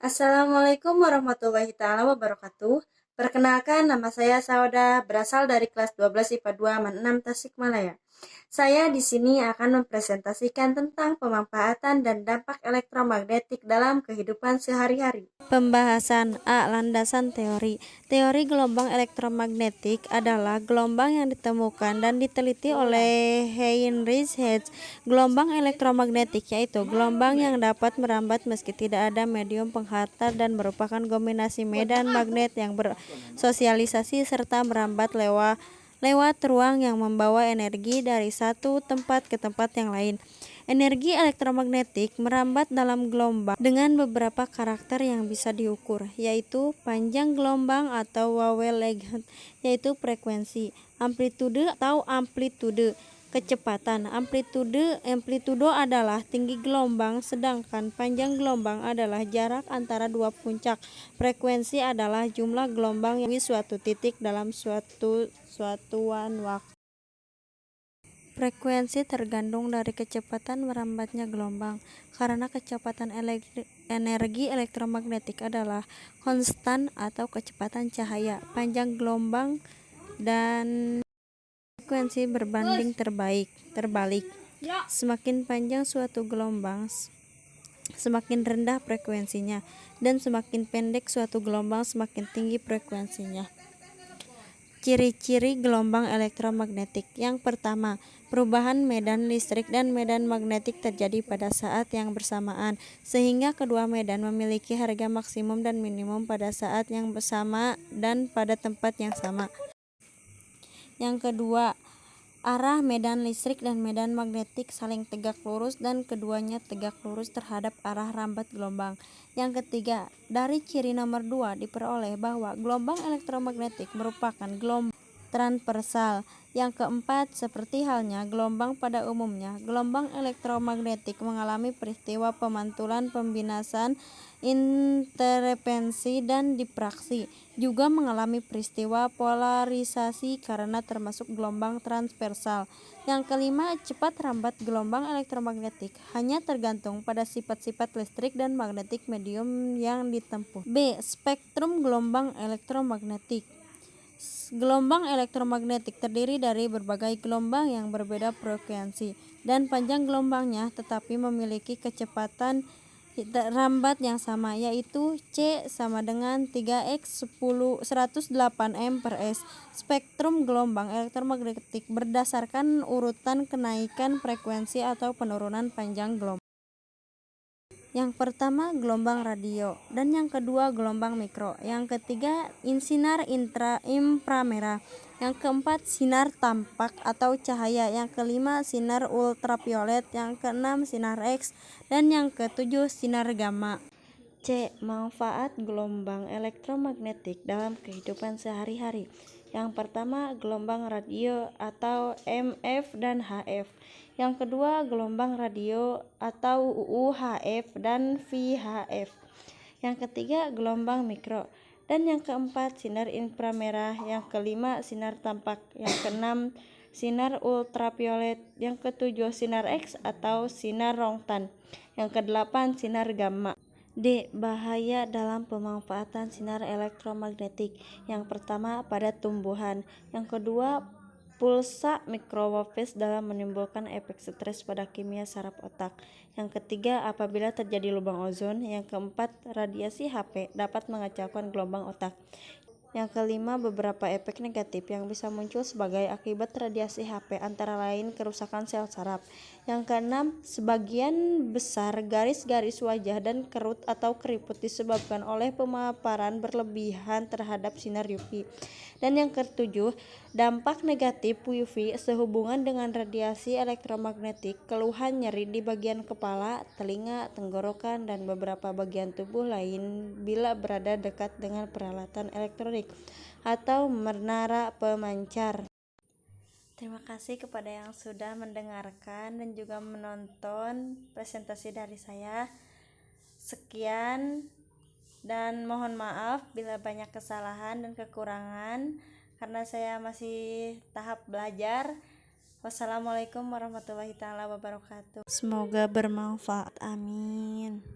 Assalamualaikum warahmatullahi taala wabarakatuh. Perkenalkan, nama saya Sauda, berasal dari kelas 12 IPA 2 6 Tasikmalaya. Saya di sini akan mempresentasikan tentang pemanfaatan dan dampak elektromagnetik dalam kehidupan sehari-hari. Pembahasan A. Landasan teori. Teori gelombang elektromagnetik adalah gelombang yang ditemukan dan diteliti oleh Heinrich Hertz. Gelombang elektromagnetik yaitu gelombang yang dapat merambat meski tidak ada medium penghantar dan merupakan kombinasi medan magnet yang bersosialisasi serta merambat lewat ruang yang membawa energi dari satu tempat ke tempat yang lain. Energi elektromagnetik merambat dalam gelombang dengan beberapa karakter yang bisa diukur, yaitu panjang gelombang atau wavelength, yaitu frekuensi, amplitude atau amplitude, kecepatan. Amplitudo adalah tinggi gelombang, sedangkan panjang gelombang adalah jarak antara dua puncak. Frekuensi adalah jumlah gelombang yang di suatu titik dalam suatuan waktu. Frekuensi tergantung dari kecepatan merambatnya gelombang. Karena kecepatan energi elektromagnetik adalah konstan atau kecepatan cahaya, panjang gelombang dan frekuensi berbanding terbalik. Semakin panjang suatu gelombang, semakin rendah frekuensinya, dan semakin pendek suatu gelombang, semakin tinggi frekuensinya. Ciri-ciri gelombang elektromagnetik. Yang pertama, perubahan medan listrik dan medan magnetik terjadi pada saat yang bersamaan, sehingga kedua medan memiliki harga maksimum dan minimum pada saat yang sama dan pada tempat yang sama. Yang kedua, arah medan listrik dan medan magnetik saling tegak lurus dan keduanya tegak lurus terhadap arah rambat gelombang. Yang ketiga, dari ciri nomor 2 diperoleh bahwa gelombang elektromagnetik merupakan gelombang transversal. Yang keempat, seperti halnya gelombang pada umumnya, gelombang elektromagnetik mengalami peristiwa pemantulan, pembinasan, interferensi, dan difraksi. Juga mengalami peristiwa polarisasi karena termasuk gelombang transversal. Yang kelima, cepat rambat gelombang elektromagnetik hanya tergantung pada sifat-sifat listrik dan magnetik medium yang ditempuh. B. Spektrum gelombang elektromagnetik. Gelombang elektromagnetik terdiri dari berbagai gelombang yang berbeda frekuensi dan panjang gelombangnya, tetapi memiliki kecepatan rambat yang sama, yaitu C sama dengan 3x 108 m per s. Spektrum gelombang elektromagnetik berdasarkan urutan kenaikan frekuensi atau penurunan panjang gelombang. Yang pertama gelombang radio, dan yang kedua gelombang mikro, yang ketiga sinar inframerah, yang keempat sinar tampak atau cahaya, yang kelima sinar ultraviolet, yang keenam sinar X, dan yang ketujuh sinar gamma. C. Manfaat gelombang elektromagnetik dalam kehidupan sehari-hari. Yang pertama, gelombang radio atau MF dan HF. Yang kedua, gelombang radio atau UHF dan VHF. Yang ketiga, gelombang mikro. Dan yang keempat, sinar inframerah. Yang kelima, sinar tampak. Yang keenam, sinar ultraviolet. Yang ketujuh, sinar X atau sinar rongtan. Yang kedelapan, sinar gamma. D. Bahaya dalam pemanfaatan sinar elektromagnetik. Yang pertama, pada tumbuhan. Yang kedua, pulsa microwaves dalam menimbulkan efek stres pada kimia saraf otak. Yang ketiga, apabila terjadi lubang ozon. Yang keempat, radiasi HP dapat mengacaukan gelombang otak. Yang kelima, beberapa efek negatif yang bisa muncul sebagai akibat radiasi HP, antara lain kerusakan sel saraf. Yang keenam, sebagian besar garis-garis wajah dan kerut atau keriput disebabkan oleh pemaparan berlebihan terhadap sinar UV. Dan yang ketujuh, dampak negatif UV sehubungan dengan radiasi elektromagnetik, keluhan nyeri di bagian kepala, telinga, tenggorokan, dan beberapa bagian tubuh lain bila berada dekat dengan peralatan elektronik atau menara pemancar. Terima kasih kepada yang sudah mendengarkan dan juga menonton presentasi dari saya. Sekian, dan mohon maaf bila banyak kesalahan dan kekurangan karena saya masih tahap belajar. Wassalamualaikum warahmatullahi taala wabarakatuh. Semoga bermanfaat. Amin.